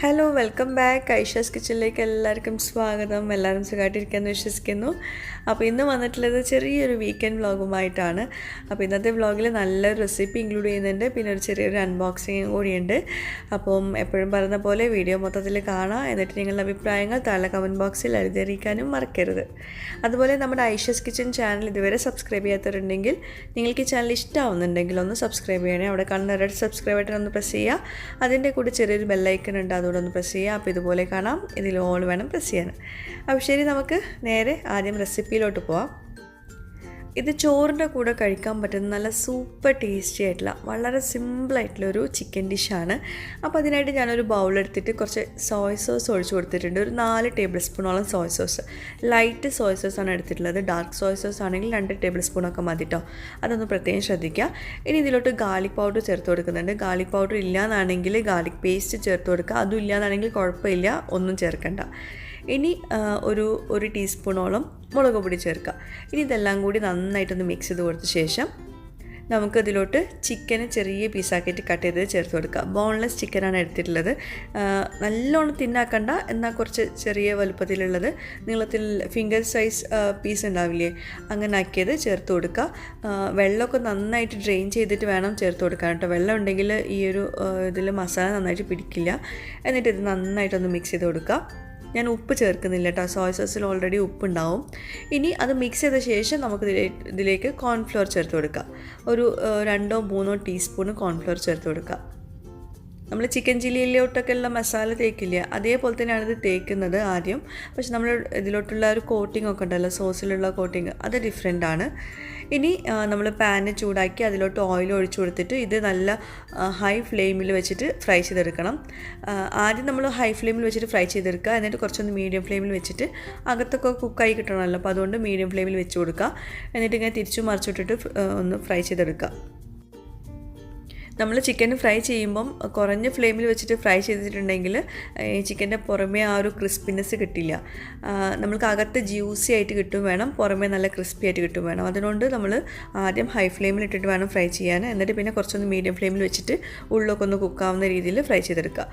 Hello welcome back Aisha's കിച്ചണിലേക്ക് എല്ലാവർക്കും സ്വാഗതം. എല്ലാവരും സുഖമായിട്ടിരിക്കാമെന്ന് വിശ്വസിക്കുന്നു. അപ്പോൾ ഇന്ന് വന്നിട്ടുള്ളത് ചെറിയൊരു വീക്കെൻഡ് വ്ളോഗുമായിട്ടാണ്. അപ്പോൾ ഇന്നത്തെ വ്ളോഗിൽ നല്ലൊരു റെസിപ്പി ഇൻക്ലൂഡ് ചെയ്യുന്നുണ്ട്, പിന്നെ ഒരു ചെറിയൊരു അൺബോക്സിങ്ങും കൂടിയുണ്ട്. അപ്പം എപ്പോഴും പറയുന്ന പോലെ വീഡിയോ മൊത്തത്തിൽ കാണാം, എന്നിട്ട് നിങ്ങളുടെ അഭിപ്രായങ്ങൾ താഴെ കമൻറ്റ് ബോക്സിൽ എഴുതിയിരിക്കാനും മറക്കരുത്. അതുപോലെ നമ്മുടെ ഐഷാസ് കിച്ചൺ ചാനൽ ഇതുവരെ സബ്സ്ക്രൈബ് ചെയ്യാത്തവരുണ്ടെങ്കിൽ, നിങ്ങൾക്ക് ഈ ചാനൽ ഇഷ്ടമാവുന്നുണ്ടെങ്കിൽ ഒന്ന് സബ്സ്ക്രൈബ് ചെയ്യണേ. അവിടെ കാണുന്ന റെഡ് സബ്സ്ക്രൈബ് ബട്ടൺ ഒന്ന് പ്രസ് ചെയ്യുക. അതിൻ്റെ കൂടെ ചെറിയൊരു ബെല്ലൈക്കൺ ഉണ്ട്, അതുകൂടെ ഒന്ന് പ്രസ് ചെയ്യുക. അപ്പോൾ ഇതുപോലെ കാണാം, ഇതിൽ ഓൾ വേണം പ്രസ് ചെയ്യാൻ. അപ്പോൾ ശരി, നമുക്ക് നേരെ ആദ്യം റെസിപ്പിയിലോട്ട് പോവാം. ഇത് ചോറിൻ്റെ കൂടെ കഴിക്കാൻ പറ്റുന്ന നല്ല സൂപ്പർ ടേസ്റ്റി ആയിട്ടുള്ള വളരെ സിമ്പിളായിട്ടുള്ളൊരു ചിക്കൻ ഡിഷാണ്. അപ്പോൾ അതിനായിട്ട് ഞാനൊരു ബൗളെടുത്തിട്ട് കുറച്ച് സോയ സോസ് ഒഴിച്ച് കൊടുത്തിട്ടുണ്ട്. ഒരു 4 ടേബിൾ സ്പൂണോളം സോയ സോസ്, ലൈറ്റ് സോയ സോസാണ് എടുത്തിട്ടുള്ളത്. ഡാർക്ക് സോയ സോസ് ആണെങ്കിൽ 2 ടേബിൾ സ്പൂണൊക്കെ മതി കേട്ടോ. അതൊന്ന് പ്രത്യേകം ശ്രദ്ധിക്കുക. ഇനി ഇതിലോട്ട് ഗാർലിക് പൗഡർ ചേർത്ത് കൊടുക്കുന്നുണ്ട്. ഗാർലിക് പൗഡർ ഇല്ലയെന്നാണെങ്കിൽ ഗാർലിക് പേസ്റ്റ് ചേർത്ത് കൊടുക്കുക. അതും ഇല്ലയെന്നാണെങ്കിൽ കുഴപ്പമില്ല, ഒന്നും ചേർക്കണ്ട. ഇനി ഒരു ടീസ്പൂണോളം മുളക് പൊടി ചേർക്കുക. ഇനി ഇതെല്ലാം കൂടി നന്നായിട്ടൊന്ന് മിക്സ് ചെയ്ത് കൊടുത്ത ശേഷം നമുക്കതിലോട്ട് ചിക്കന് ചെറിയ പീസാക്കിയിട്ട് കട്ട് ചെയ്ത് ചേർത്ത് കൊടുക്കുക. ബോൺലെസ് ചിക്കനാണ് എടുത്തിട്ടുള്ളത്. നല്ലോണം തിന്നാക്കണ്ട, എന്നാൽ കുറച്ച് ചെറിയ വലുപ്പത്തിലുള്ളത്, നീളത്തിൽ ഫിംഗർ സൈസ് പീസ് ഉണ്ടാവില്ലേ, അങ്ങനെ ആക്കിയത് ചേർത്ത് കൊടുക്കുക. വെള്ളമൊക്കെ നന്നായിട്ട് ഡ്രെയിൻ ചെയ്തിട്ട് വേണം ചേർത്ത് കൊടുക്കാൻ കേട്ടോ. വെള്ളം ഉണ്ടെങ്കിൽ ഈ ഒരു ഇതിൽ മസാല നന്നായിട്ട് പിടിക്കില്ല. എന്നിട്ട് ഇത് നന്നായിട്ടൊന്ന് മിക്സ് ചെയ്ത് കൊടുക്കുക. ഞാൻ ഉപ്പ് ചേർക്കുന്നില്ല കേട്ടോ, സോയ സോസിൽ ഓൾറെഡി ഉപ്പുണ്ടാവും. ഇനി അത് മിക്സ് ചെയ്ത ശേഷം നമുക്ക് ഇതിലേക്ക് കോൺഫ്ലോർ ചേർത്ത് കൊടുക്കുക. ഒരു 2-3 ടീസ്പൂൺ കോൺഫ്ലോർ ചേർത്ത് കൊടുക്കുക. നമ്മൾ ചിക്കൻ ചില്ലിയിലോട്ടൊക്കെ ഉള്ള മസാല തേക്കില്ല, അതേപോലെ തന്നെയാണ് ഇത് തേക്കുന്നത് ആദ്യം. പക്ഷെ നമ്മൾ ഇതിലോട്ടുള്ള ഒരു കോട്ടിംഗ് ഒക്കെ ഉണ്ടല്ലോ, സോസിലുള്ള കോട്ടിങ്, അത് ഡിഫറെൻ്റ് ആണ്. ഇനി നമ്മൾ പാന് ചൂടാക്കി അതിലോട്ട് ഓയിൽ ഒഴിച്ചു കൊടുത്തിട്ട് ഇത് നല്ല ഹൈ ഫ്ലെയിമിൽ വെച്ചിട്ട് ഫ്രൈ ചെയ്തെടുക്കണം. ആദ്യം നമ്മൾ ഹൈ ഫ്ലെയിമിൽ വെച്ചിട്ട് ഫ്രൈ ചെയ്തെടുക്കുക. എന്നിട്ട് കുറച്ചൊന്ന് മീഡിയം ഫ്ലെയിമിൽ വെച്ചിട്ട് അകത്തൊക്കെ കുക്കായി കിട്ടണമല്ലോ, അപ്പോൾ അതുകൊണ്ട് മീഡിയം ഫ്ലെയിമിൽ വെച്ച് കൊടുക്കുക. എന്നിട്ട് ഇങ്ങനെ തിരിച്ചു മറിച്ചിട്ടിട്ട് ഒന്ന് ഫ്രൈ ചെയ്തെടുക്കുക. നമ്മൾ ചിക്കൻ ഫ്രൈ ചെയ്യുമ്പം കുറഞ്ഞ ഫ്ലെയിമിൽ വെച്ചിട്ട് ഫ്രൈ ചെയ്തിട്ടുണ്ടെങ്കിൽ ചിക്കൻ്റെ പുറമേ ആ ഒരു ക്രിസ്പിനെസ് കിട്ടില്ല. നമ്മൾക്ക് അകത്ത് ജ്യൂസി ആയിട്ട് കിട്ടും വേണം, പുറമേ നല്ല ക്രിസ്പി ആയിട്ട് കിട്ടും വേണം. അതുകൊണ്ട് നമ്മൾ ആദ്യം ഹൈ ഫ്ലെയിമിൽ ഇട്ടിട്ട് വേണം ഫ്രൈ ചെയ്യാൻ. എന്നിട്ട് പിന്നെ കുറച്ചൊന്ന് മീഡിയം ഫ്ലെയിമിൽ വെച്ചിട്ട് ഉള്ളൊക്കെ ഒന്ന് കുക്കാവുന്ന രീതിയിൽ ഫ്രൈ ചെയ്തെടുക്കുക.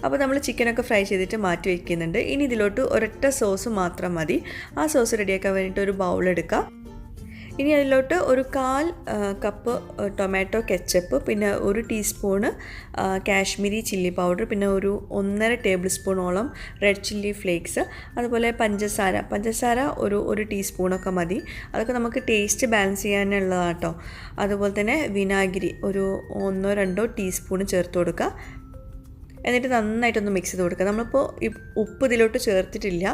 അപ്പോൾ നമ്മൾ ചിക്കനൊക്കെ ഫ്രൈ ചെയ്തിട്ട് മാറ്റി വയ്ക്കുന്നുണ്ട്. ഇനി ഇതിലോട്ട് ഒരൊറ്റ സോസ് മാത്രം മതി. ആ സോസ് റെഡിയാക്കാൻ വേണ്ടിയിട്ട് ഒരു ബൗൾ എടുക്കുക. ഇനി അതിലോട്ട് ഒരു 1/4 കപ്പ് ടൊമാറ്റോ കെച്ചപ്പ്, പിന്നെ 1 ടീസ്പൂണ് കാശ്മീരി ചില്ലി പൗഡർ, പിന്നെ ഒരു 1.5 ടേബിൾ സ്പൂണോളം റെഡ് ചില്ലി ഫ്ലേക്സ്, അതുപോലെ പഞ്ചസാര ഒരു ടീസ്പൂണൊക്കെ മതി. അതൊക്കെ നമുക്ക് ടേസ്റ്റ് ബാലൻസ് ചെയ്യാനുള്ളതാണ് കേട്ടോ. അതുപോലെ തന്നെ വിനാഗിരി ഒരു 1-2 ടീസ്പൂൺ ചേർത്ത് കൊടുക്കുക. എന്നിട്ട് നന്നായിട്ടൊന്ന് മിക്സ് ചെയ്ത് കൊടുക്കുക. നമ്മളിപ്പോൾ ഉപ്പ് ഇതിലോട്ട് ചേർത്തിട്ടില്ല,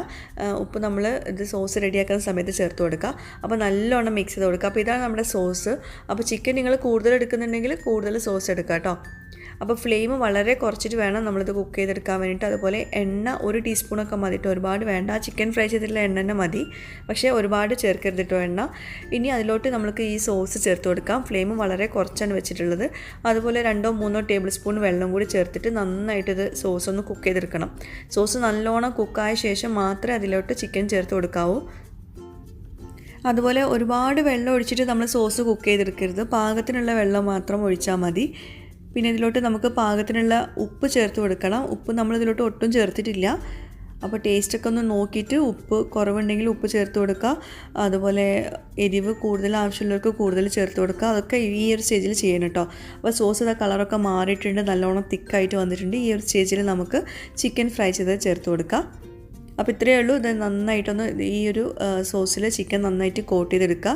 ഉപ്പ് നമ്മൾ ഇത് സോസ് റെഡിയാക്കുന്ന സമയത്ത് ചേർത്ത് കൊടുക്കുക. അപ്പോൾ നല്ലോണം മിക്സ് ചെയ്ത് കൊടുക്കുക. അപ്പോൾ ഇതാണ് നമ്മുടെ സോസ്. അപ്പോൾ ചിക്കൻ നിങ്ങൾ കൂടുതൽ എടുക്കുന്നുണ്ടെങ്കിൽ കൂടുതൽ സോസ് എടുക്കുക കേട്ടോ. അപ്പോൾ ഫ്ലെയിം വളരെ കുറച്ചിട്ട് വേണം നമ്മളിത് കുക്ക് ചെയ്തെടുക്കാൻ വേണ്ടിയിട്ട്. അതുപോലെ എണ്ണ 1 ടീസ്പൂണൊക്കെ മതി കേട്ടോ, ഒരുപാട് വേണ്ട. ചിക്കൻ ഫ്രൈ ചെയ്തിട്ടുള്ള എണ്ണ തന്നെ മതി, പക്ഷേ ഒരുപാട് ചേർക്കരുത് കേട്ടോ എണ്ണ. ഇനി അതിലോട്ട് നമുക്ക് ഈ സോസ് ചേർത്ത് കൊടുക്കാം. ഫ്ലെയിം വളരെ കുറച്ചാണ് വെച്ചിട്ടുള്ളത്. അതുപോലെ 2-3 ടേബിൾ സ്പൂൺ വെള്ളം കൂടി ചേർത്തിട്ട് നന്നായിട്ട് ഇത് സോസ് ഒന്ന് കുക്ക് ചെയ്തെടുക്കണം. സോസ് നല്ലോണം കുക്കായ ശേഷം മാത്രമേ അതിലോട്ട് ചിക്കൻ ചേർത്ത് കൊടുക്കാവൂ. അതുപോലെ ഒരുപാട് വെള്ളം ഒഴിച്ചിട്ട് നമ്മൾ സോസ് കുക്ക് ചെയ്തെടുക്കരുത്, പാകത്തിനുള്ള വെള്ളം മാത്രം ഒഴിച്ചാൽ മതി. പിന്നെ ഇതിലോട്ട് നമുക്ക് പാകത്തിനുള്ള ഉപ്പ് ചേർത്ത് കൊടുക്കണം. ഉപ്പ് നമ്മളിതിലോട്ട് ഒട്ടും ചേർത്തിട്ടില്ല. അപ്പോൾ ടേസ്റ്റൊക്കെ ഒന്ന് നോക്കിയിട്ട് ഉപ്പ് കുറവുണ്ടെങ്കിൽ ഉപ്പ് ചേർത്ത് കൊടുക്കുക. അതുപോലെ എരിവ് കൂടുതൽ ആവശ്യമുള്ളവർക്ക് കൂടുതൽ ചേർത്ത് കൊടുക്കുക. അതൊക്കെ ഈ ഒരു സ്റ്റേജിൽ ചെയ്യണം കേട്ടോ. അപ്പോൾ സോസിൻ്റെ കളറൊക്കെ മാറിയിട്ടുണ്ട്, നല്ലോണം തിക്കായിട്ട് വന്നിട്ടുണ്ട്. ഈ ഒരു സ്റ്റേജിൽ നമുക്ക് ചിക്കൻ ഫ്രൈ ചെയ്ത് ചേർത്ത് കൊടുക്കുക. അപ്പോൾ ഇത്രയേ ഉള്ളൂ. ഇത് നന്നായിട്ടൊന്ന് ഈ ഒരു സോസിൽ ചിക്കൻ നന്നായിട്ട് കോട്ട് ചെയ്തെടുക്കുക.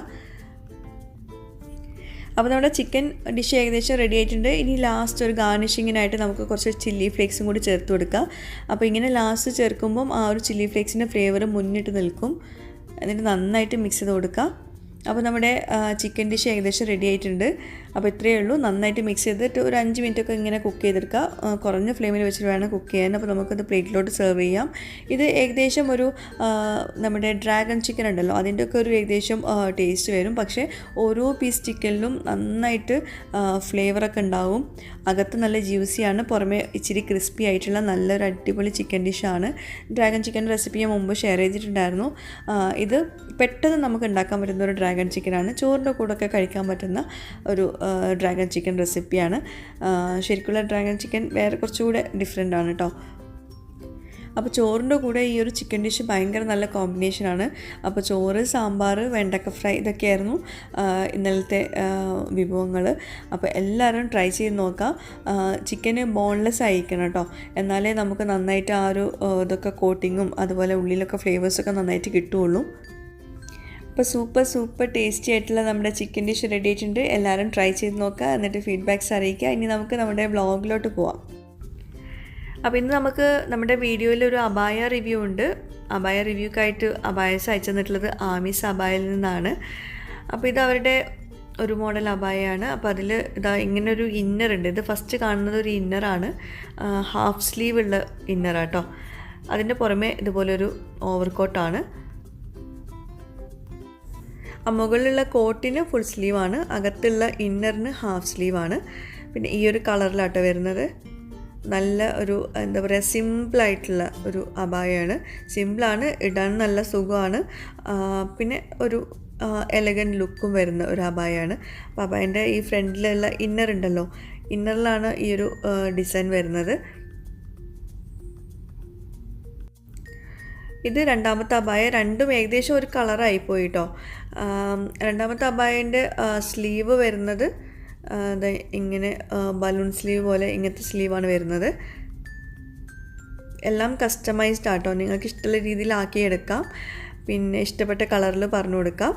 അപ്പോൾ നമ്മുടെ ചിക്കൻ ഡിഷ് ഏകദേശം റെഡി ആയിട്ടുണ്ട്. ഇനി ലാസ്റ്റ് ഒരു ഗാർണിഷിങ്ങിനായിട്ട് നമുക്ക് കുറച്ച് ചില്ലി ഫ്ലേക്സും കൂടി ചേർത്ത് കൊടുക്കാം. അപ്പോൾ ഇങ്ങനെ ലാസ്റ്റ് ചേർക്കുമ്പം ആ ഒരു ചില്ലി ഫ്ലേക്സിൻ്റെ ഫ്ലേവർ മുന്നിട്ട് നിൽക്കും. എന്നിട്ട് നന്നായിട്ട് മിക്സ് ചെയ്ത് കൊടുക്കാം. അപ്പോൾ നമ്മുടെ ചിക്കൻ ഡിഷ് ഏകദേശം റെഡി ആയിട്ടുണ്ട്. അപ്പോൾ ഇത്രയേ ഉള്ളൂ. നന്നായിട്ട് മിക്സ് ചെയ്തിട്ട് ഒരു 5 മിനിറ്റൊക്കെ ഇങ്ങനെ കുക്ക് ചെയ്തെടുക്കുക. കുറഞ്ഞ ഫ്ലെയിമിൽ വെച്ചിട്ട് വേണം കുക്ക് ചെയ്യാൻ. അപ്പോൾ നമുക്കത് പ്ലേറ്റിലോട്ട് സെർവ് ചെയ്യാം. ഇത് ഏകദേശം ഒരു നമ്മുടെ ഡ്രാഗൺ ചിക്കൻ ഉണ്ടല്ലോ, അതിൻ്റെയൊക്കെ ഒരു ഏകദേശം ടേസ്റ്റ് വരും. പക്ഷേ ഓരോ പീസ് ചിക്കനിലും നന്നായിട്ട് ഫ്ലേവറൊക്കെ ഉണ്ടാവും. അകത്ത് നല്ല ജ്യൂസിയാണ്, പുറമേ ഇച്ചിരി ക്രിസ്പി ആയിട്ടുള്ള നല്ലൊരു അടിപൊളി ചിക്കൻ ഡിഷാണ്. ഡ്രാഗൺ ചിക്കൻ റെസിപ്പി ഞാൻ മുമ്പ് ഷെയർ ചെയ്തിട്ടുണ്ടായിരുന്നു. ഇത് പെട്ടെന്ന് നമുക്ക് ഉണ്ടാക്കാൻ പറ്റുന്ന ഒരു ഡ്രാഗൺ ചിക്കനാണ്. ചോറിൻ്റെ കൂടെയൊക്കെ കഴിക്കാൻ പറ്റുന്ന ഒരു ഡ്രാഗൺ ചിക്കൻ റെസിപ്പിയാണ്. ശരിക്കുള്ള ഡ്രാഗൺ ചിക്കൻ വേറെ കുറച്ചുകൂടെ ഡിഫറെൻ്റ് ആണ് കേട്ടോ. അപ്പോൾ ചോറിൻ്റെ കൂടെ ഈ ഒരു ചിക്കൻ ഡിഷ് ഭയങ്കര നല്ല കോമ്പിനേഷനാണ്. അപ്പോൾ ചോറ്, സാമ്പാർ, വെണ്ടക്ക ഫ്രൈ ഇതൊക്കെയായിരുന്നു ഇന്നലത്തെ വിഭവങ്ങൾ. അപ്പോൾ എല്ലാവരും ട്രൈ ചെയ്ത് നോക്കാം. ചിക്കന് ബോൺലെസ് ആയിരിക്കണം കേട്ടോ, എന്നാലേ നമുക്ക് നന്നായിട്ട് ആ ഒരു ഇതൊക്കെ കോട്ടിങ്ങും അതുപോലെ ഉള്ളിലൊക്കെ ഫ്ലേവേഴ്സൊക്കെ നന്നായിട്ട് കിട്ടുകയുള്ളൂ. അപ്പോൾ സൂപ്പർ ടേസ്റ്റി ആയിട്ടുള്ള നമ്മുടെ ചിക്കൻ ഡിഷ് റെഡി ആയിട്ടുണ്ട്. എല്ലാവരും ട്രൈ ചെയ്ത് നോക്കുക, എന്നിട്ട് ഫീഡ്ബാക്ക്സ് അറിയിക്കുക. ഇനി നമുക്ക് നമ്മുടെ വ്ളോഗിലോട്ട് പോവാം. അപ്പോൾ ഇന്ന് നമുക്ക് നമ്മുടെ വീഡിയോയിലൊരു അബായ റിവ്യൂ ഉണ്ട്. അബായ റിവ്യൂക്കായിട്ട് അബായസ് അയച്ചു തന്നിട്ടുള്ളത് ആമിസ് അബായയിൽ നിന്നാണ്. അപ്പോൾ ഇത് അവരുടെ ഒരു മോഡൽ അബായയാണ്. അപ്പോൾ അതിൽ ഇതാ ഇങ്ങനൊരു ഇന്നർ ഉണ്ട്. ഇത് ഫസ്റ്റ് കാണുന്നത് ഒരു ഇന്നറാണ്, ഹാഫ് സ്ലീവ് ഉള്ള ഇന്നറാട്ടോ. അതിൻ്റെ പുറമെ ഇതുപോലൊരു ഓവർകോട്ടാണ്. മുകളിലുള്ള കോട്ടിന് ഫുൾ സ്ലീവാണ്, അകത്തുള്ള ഇന്നറിന് ഹാഫ് സ്ലീവാണ്. പിന്നെ ഈ ഒരു കളറിലാട്ടോ വരുന്നത്. നല്ല ഒരു എന്താ പറയുക, സിമ്പിളായിട്ടുള്ള ഒരു അബായയാണ്. സിമ്പിളാണ്, ഇടാൻ നല്ല സുഖമാണ്. പിന്നെ ഒരു എലഗൻറ്റ് ലുക്കും വരുന്ന ഒരു അബായയാണ്. അപ്പോൾ അബായൻ്റെ ഈ ഫ്രണ്ടിലുള്ള ഇന്നർ ഉണ്ടല്ലോ, ഇന്നറിലാണ് ഈ ഒരു ഡിസൈൻ വരുന്നത്. ഇത് രണ്ടാമത്തെ അബായ. രണ്ടും ഏകദേശം ഒരു കളറായിപ്പോയി കേട്ടോ. രണ്ടാമത്തെ അബായൻ്റെ സ്ലീവ് വരുന്നത് ഇങ്ങനെ ബലൂൺ സ്ലീവ് പോലെ ഇങ്ങനത്തെ സ്ലീവാണ് വരുന്നത്. എല്ലാം കസ്റ്റമൈസ്ഡ് ആട്ടോ, നിങ്ങൾക്ക് ഇഷ്ടമുള്ള രീതിയിലാക്കി എടുക്കാം. പിന്നെ ഇഷ്ടപ്പെട്ട കളറിൽ പറഞ്ഞു കൊടുക്കാം.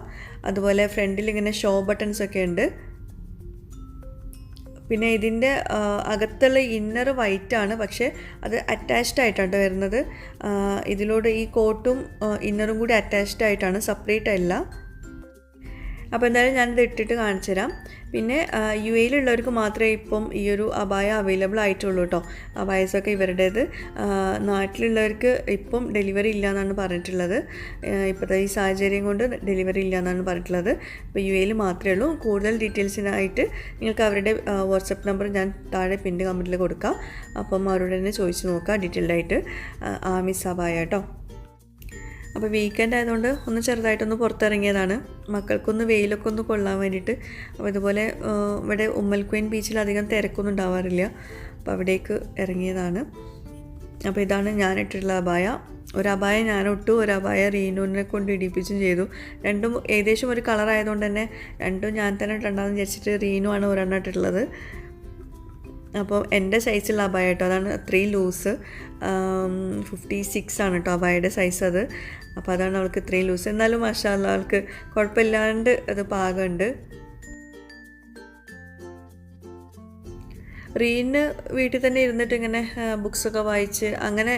അതുപോലെ ഫ്രണ്ടിൽ ഇങ്ങനെ ഷോ ബട്ടൺസ് ഒക്കെ ഉണ്ട്. പിന്നെ ഇതിൻ്റെ അകത്തുള്ള ഇന്നർ വൈറ്റാണ്, പക്ഷേ അത് അറ്റാച്ച്ഡ് ആയിട്ടാണ് വരുന്നത്. ഇതിലൂടെ ഈ കോട്ടും ഇന്നറും കൂടി അറ്റാച്ച്ഡ് ആയിട്ടാണ്, സെപ്പറേറ്റ് അല്ല. അപ്പോൾ എന്തായാലും ഞാനിത് ഇട്ടിട്ട് കാണിച്ചു തരാം. പിന്നെ യു എയിലുള്ളവർക്ക് മാത്രമേ ഇപ്പം ഈ ഒരു അബായ അവൈലബിൾ ആയിട്ടുള്ളൂ കേട്ടോ. അബായസൊക്കെ ഇവരുടേത്. നാട്ടിലുള്ളവർക്ക് ഇപ്പം ഡെലിവറി ഇല്ല എന്നാണ് പറഞ്ഞിട്ടുള്ളത്. ഇപ്പോഴത്തെ ഈ സാഹചര്യം കൊണ്ട് ഡെലിവറി ഇല്ല എന്നാണ് പറഞ്ഞിട്ടുള്ളത്. ഇപ്പോൾ യു എയിൽ മാത്രമേ ഉള്ളൂ. കൂടുതൽ ഡീറ്റെയിൽസിനായിട്ട് നിങ്ങൾക്ക് അവരുടെ വാട്സപ്പ് നമ്പർ ഞാൻ താഴെ പിൻ്റെ കമൻറ്റിൽ കൊടുക്കാം. അപ്പം അവരോട് തന്നെ ചോദിച്ച് നോക്കാം ഡീറ്റെയിൽഡായിട്ട്. ആമിസ് അബായ കേട്ടോ. അപ്പോൾ വീക്കെൻഡ് ആയതുകൊണ്ട് ഒന്ന് ചെറുതായിട്ടൊന്ന് പുറത്തിറങ്ങിയതാണ്, മക്കൾക്കൊന്ന് വെയിലൊക്കെ ഒന്ന് കൊള്ളാൻ വേണ്ടിയിട്ട്. അപ്പോൾ ഇതുപോലെ ഇവിടെ ഉമ്മൽ ക്വീൻ ബീച്ചിൽ അധികം തിരക്കൊന്നും ഉണ്ടാവാറില്ല, അപ്പോൾ അവിടേക്ക് ഇറങ്ങിയതാണ്. അപ്പോൾ ഇതാണ് ഞാനിട്ടുള്ള അബായ. ഒരു അബായ ഞാനിട്ടു, ഒരു അബായ റീനുവിനെ കൊണ്ട് ഇടിപ്പിച്ചും ചെയ്തു. രണ്ടും ഏകദേശം ഒരു കളർ ആയതുകൊണ്ട് തന്നെ രണ്ടും ഞാൻ തന്നെ ഇട്ടുണ്ടാകുന്ന വിചാരിച്ചിട്ട് റീനു ആണ് ഒരെണ്ണം ഇട്ടിട്ടുള്ളത്. അപ്പോൾ എൻ്റെ സൈസുള്ള അബായ കേട്ടോ, അതാണ് അത്രയും ലൂസ്. 56 ആണ് കേട്ടോ അബായയുടെ സൈസ് അത്. അപ്പോൾ അതാണ് അവൾക്ക് ഇത്രയും ലൂസ്. എന്നാലും മാഷാ അല്ലാഹ് അവൾക്ക് കുഴപ്പമില്ലാണ്ട് അത് പാകമുണ്ട്. റീന് വീട്ടിൽ തന്നെ ഇരുന്നിട്ട് ഇങ്ങനെ ബുക്സൊക്കെ വായിച്ച് അങ്ങനെ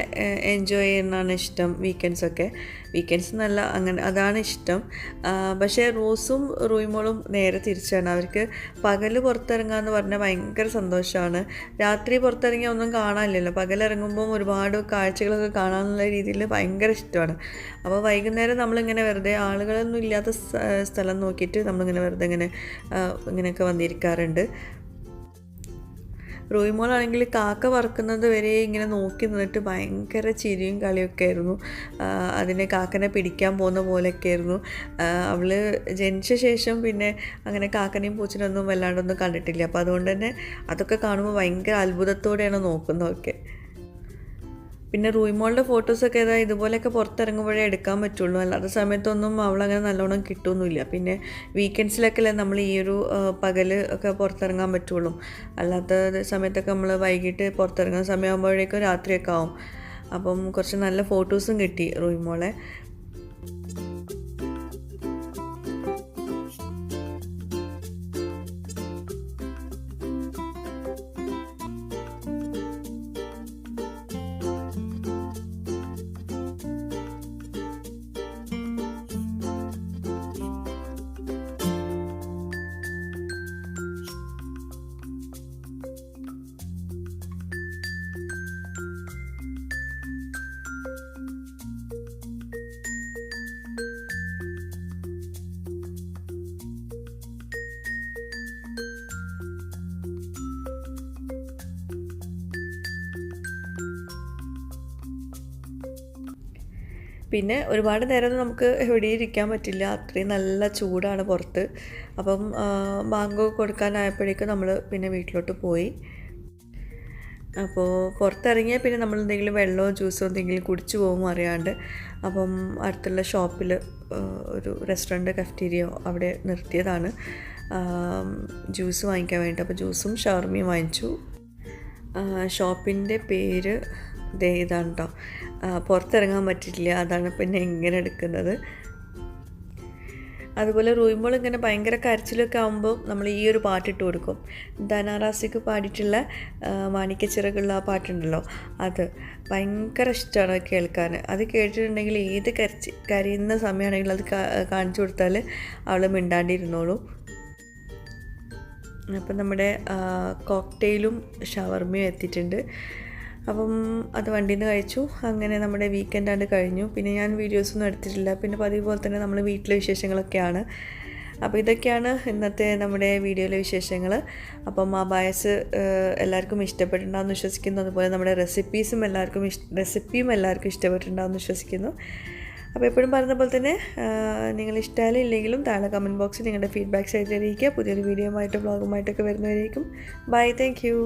എൻജോയ് ചെയ്യുന്നതാണ് ഇഷ്ടം. വീക്കെൻഡ്സ് എന്നല്ല, അങ്ങനെ അതാണ് ഇഷ്ടം. പക്ഷേ റോസും റൂയിമോളും നേരെ തിരിച്ചാണ്. അവർക്ക് പകൽ പുറത്തിറങ്ങാമെന്ന് പറഞ്ഞാൽ ഭയങ്കര സന്തോഷമാണ്. രാത്രി പുറത്തിറങ്ങിയാൽ ഒന്നും കാണാനില്ലല്ലോ, പകലിറങ്ങുമ്പം ഒരുപാട് കാഴ്ചകളൊക്കെ കാണാനുള്ള രീതിയിൽ ഭയങ്കര ഇഷ്ടമാണ്. അപ്പോൾ വൈകുന്നേരം നമ്മളിങ്ങനെ വെറുതെ ആളുകളൊന്നും ഇല്ലാത്ത സ്ഥലം നോക്കിയിട്ട് നമ്മളിങ്ങനെ വെറുതെ ഇങ്ങനെയൊക്കെ വന്നിരിക്കാറുണ്ട്. റൂയിമോളാണെങ്കിൽ കാക്ക പറക്കുന്നത് വരെ ഇങ്ങനെ നോക്കി നിന്നിട്ട് ഭയങ്കര ചിരിയും കളിയൊക്കെ ആയിരുന്നു. അതിനെ കാക്കനെ പിടിക്കാൻ പോകുന്ന പോലെയൊക്കെ ആയിരുന്നു. അവൾ ജനിച്ച ശേഷം പിന്നെ അങ്ങനെ കാക്കനെയും പൂച്ചനെയൊന്നും വല്ലാണ്ടൊന്നും കണ്ടിട്ടില്ല. അപ്പോൾ അതുകൊണ്ട് തന്നെ അതൊക്കെ കാണുമ്പോൾ ഭയങ്കര അത്ഭുതത്തോടെയാണ് നോക്കുന്നതൊക്കെ. പിന്നെ റൂയിമോളുടെ ഫോട്ടോസൊക്കെ ഇതുപോലെയൊക്കെ പുറത്തിറങ്ങുമ്പോഴേ എടുക്കാൻ പറ്റുള്ളൂ, അല്ലാത്ത സമയത്തൊന്നും അവളങ്ങനെ നല്ലോണം കിട്ടുമൊന്നുമില്ല. പിന്നെ വീക്കെൻഡ്സിലൊക്കെ നമ്മൾ ഈ ഒരു പകൽ ഒക്കെ പുറത്തിറങ്ങാൻ പറ്റുള്ളൂ. അല്ലാത്ത സമയത്തൊക്കെ നമ്മൾ വൈകിട്ട് പുറത്തിറങ്ങുന്ന സമയമാകുമ്പോഴേക്കും രാത്രിയൊക്കെ ആവും. അപ്പം കുറച്ച് നല്ല ഫോട്ടോസും കിട്ടി റൂയിമോളെ. പിന്നെ ഒരുപാട് നേരം നമുക്ക് എവിടെയും ഇരിക്കാൻ പറ്റില്ല, അത്രയും നല്ല ചൂടാണ് പുറത്ത്. അപ്പം ബാങ്ക് കൊടുക്കാനായപ്പോഴേക്കും നമ്മൾ പിന്നെ വീട്ടിലോട്ട് പോയി. അപ്പോൾ പുറത്തിറങ്ങിയാൽ പിന്നെ നമ്മൾ എന്തെങ്കിലും വെള്ളമോ ജ്യൂസോ എന്തെങ്കിലും കുടിച്ചു പോകും അറിയാണ്ട്. അപ്പം അടുത്തുള്ള ഷോപ്പിൽ ഒരു റെസ്റ്റോറൻറ്റ് കഫറ്റീരിയോ അവിടെ നിർത്തിയതാണ് ജ്യൂസ് വാങ്ങിക്കാൻ വേണ്ടി. അപ്പോൾ ജ്യൂസും ഷവർമയും വാങ്ങിച്ചു. ഷോപ്പിൻ്റെ പേര് ഇതാണ് കേട്ടോ. പുറത്തിറങ്ങാൻ പറ്റില്ല, അതാണ് പിന്നെ ഇങ്ങനെ എടുക്കുന്നത്. അതുപോലെ റൂയുമ്പോൾ ഇങ്ങനെ ഭയങ്കര കരച്ചിലൊക്കെ ആകുമ്പോൾ നമ്മൾ ഈ ഒരു പാട്ടിട്ട് കൊടുക്കും. ധനാറാസിക്ക് പാടിയിട്ടുള്ള മാണിക്യച്ചിറകുള്ള ആ പാട്ടുണ്ടല്ലോ, അത് ഭയങ്കര ഇഷ്ടമാണ് കേൾക്കാൻ. അത് കേട്ടിട്ടുണ്ടെങ്കിൽ ഏത് കരയുന്ന സമയമാണെങ്കിലും അത് കാണിച്ചു കൊടുത്താൽ അവൾ മിണ്ടാണ്ടിരുന്നോളും. അപ്പം നമ്മുടെ കോക്ടെയിലും ഷവർമയും എത്തിയിട്ടുണ്ട്. അപ്പം അത് വണ്ടിയിൽ നിന്ന് കഴിച്ചു. അങ്ങനെ നമ്മുടെ വീക്കെൻഡാണ്ട് കഴിഞ്ഞു. പിന്നെ ഞാൻ വീഡിയോസൊന്നും എടുത്തിട്ടില്ല. പിന്നെ പതിവ് പോലെ തന്നെ നമ്മൾ വീട്ടിലെ വിശേഷങ്ങളൊക്കെയാണ്. അപ്പോൾ ഇതൊക്കെയാണ് ഇന്നത്തെ നമ്മുടെ വീഡിയോയിലെ വിശേഷങ്ങൾ. അപ്പം ആ പായസ് എല്ലാവർക്കും ഇഷ്ടപ്പെട്ടിട്ടുണ്ടാകുമെന്ന് വിശ്വസിക്കുന്നു. അതുപോലെ നമ്മുടെ റെസിപ്പിയും എല്ലാവർക്കും ഇഷ്ടപ്പെട്ടിട്ടുണ്ടാകുമെന്ന് വിശ്വസിക്കുന്നു. അപ്പോൾ എപ്പോഴും പറഞ്ഞ പോലെ തന്നെ നിങ്ങൾ ഇഷ്ടമായാലും ഇല്ലെങ്കിലും താഴെ കമൻറ്റ് ബോക്സിൽ നിങ്ങളുടെ ഫീഡ്ബാക്ക്സ് ആയിട്ട് അറിയിക്കുക. പുതിയൊരു വീഡിയോ ആയിട്ട് വ്ളോഗുമായിട്ടൊക്കെ വരുന്നവരേക്കും ബൈ, താങ്ക് യു.